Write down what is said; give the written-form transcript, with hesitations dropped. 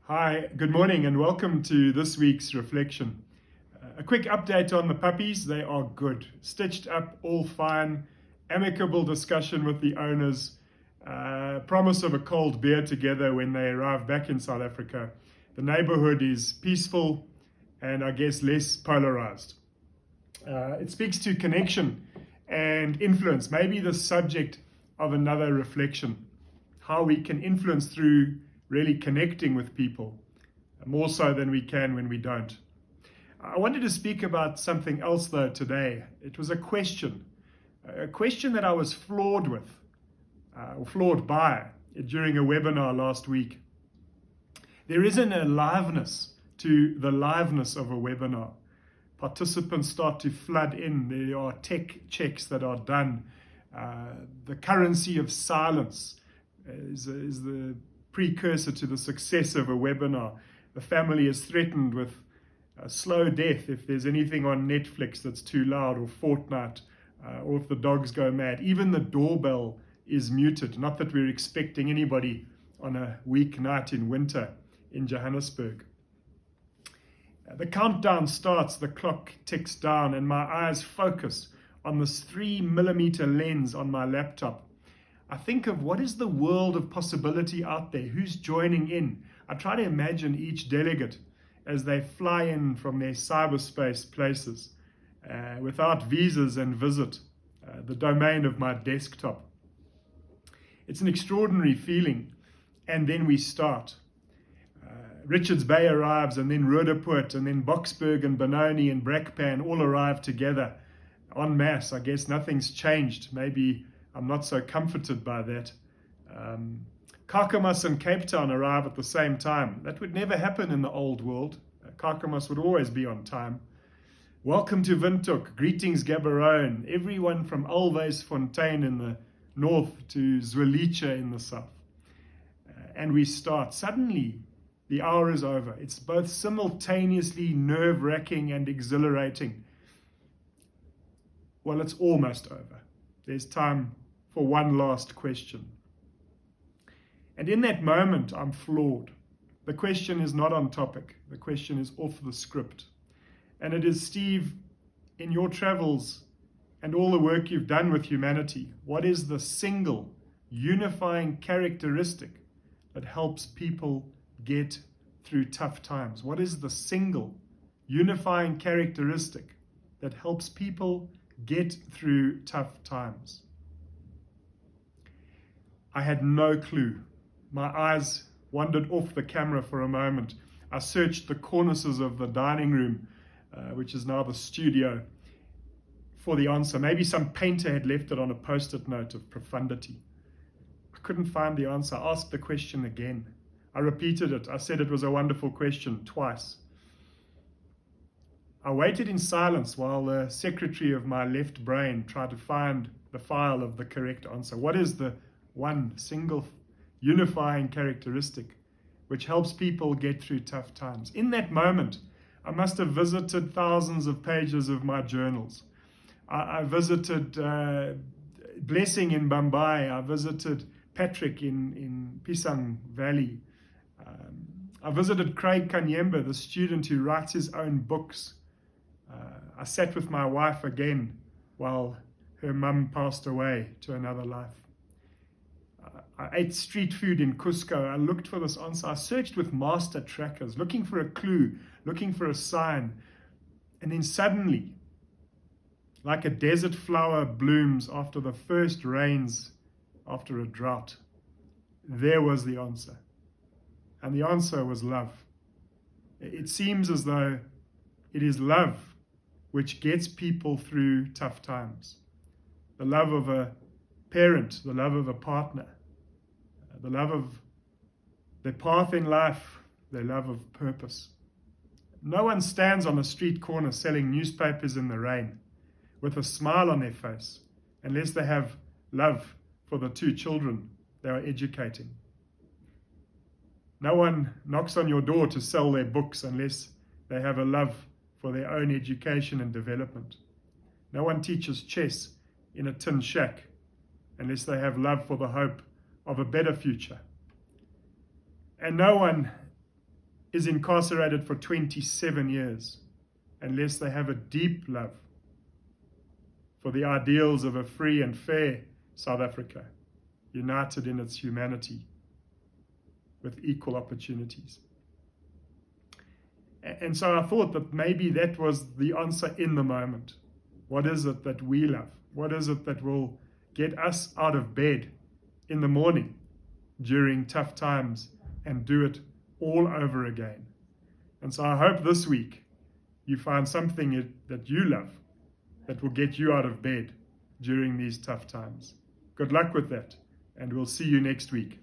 Hi, good morning and welcome to this week's reflection. A quick update on the puppies. They are good. Stitched up, all fine. Amicable discussion with the owners. Promise of a cold beer together when they arrive back in South Africa. The neighborhood is peaceful and I guess less polarized. It speaks to connection and influence, maybe the subject of another reflection. How we can influence through really connecting with people, more so than we can when we don't. I wanted to speak about something else though today. It was a question that I was floored with, or floored by during a webinar last week. There is an aliveness to the liveness of a webinar. Participants start to flood in. There are tech checks that are done. The currency of silence is the precursor to the success of a webinar. The family is threatened with a slow death if there's anything on Netflix that's too loud, or Fortnite, or if the dogs go mad. Even the doorbell is muted. Not that we're expecting anybody on a weeknight in winter in Johannesburg. The countdown starts, the clock ticks down, and my eyes focus on this 3mm lens on my laptop. I think of what is the world of possibility out there, who's joining in. I try to imagine each delegate as they fly in from their cyberspace places without visas and visit the domain of my desktop. It's an extraordinary feeling. And then we start. Richards Bay arrives, and then Roodepoort, and then Boksburg and Benoni and Brakpan all arrive together en masse. I guess nothing's changed. Maybe I'm not so comforted by that. Kakamas and Cape Town arrive at the same time. That would never happen in the old world. Kakamas would always be on time. Welcome to Windhoek. Greetings Gaborone. Everyone from Alwaysfontein in the north to Zwelitsha in the south. And we start. Suddenly, the hour is over. It's both simultaneously nerve-wracking and exhilarating. Well, it's almost over. There's time for one last question. And in that moment, I'm floored. The question is not on topic. The question is off the script. And it is, Steve, in your travels and all the work you've done with humanity, what is the single unifying characteristic that helps people get through tough times? What is the single unifying characteristic that helps people get through tough times? I had no clue. My eyes wandered off the camera for a moment. I searched the cornices of the dining room, which is now the studio, for the answer. Maybe some painter had left it on a post-it note of profundity. I couldn't find the answer. I asked the question again. I repeated it. I said it was a wonderful question twice. I waited in silence while the secretary of my left brain tried to find the file of the correct answer. What is the one single unifying characteristic which helps people get through tough times? In that moment, I must have visited thousands of pages of my journals. I visited Blessing in Bambai. I visited Patrick in Pisang Valley. I visited Craig Kanyemba, the student who writes his own books. I sat with my wife again while her mum passed away to another life. I ate street food in Cusco. I looked for this answer. I searched with master trackers, looking for a clue, looking for a sign. And then suddenly, like a desert flower blooms after the first rains after a drought, there was the answer. And the answer was love. It seems as though it is love which gets people through tough times. The love of a parent, the love of a partner, the love of their path in life, their love of purpose. No one stands on a street corner selling newspapers in the rain with a smile on their face unless they have love for the two children they are educating. No one knocks on your door to sell their books unless they have a love for their own education and development. No one teaches chess in a tin shack unless they have love for the hope of a better future. And no one is incarcerated for 27 years unless they have a deep love for the ideals of a free and fair South Africa, united in its humanity with equal opportunities. And so I thought that maybe that was the answer in the moment. What is it that we love? What is it that will get us out of bed in the morning during tough times and do it all over again? And so I hope this week you find something that you love that will get you out of bed during these tough times. Good luck with that, and we'll see you next week.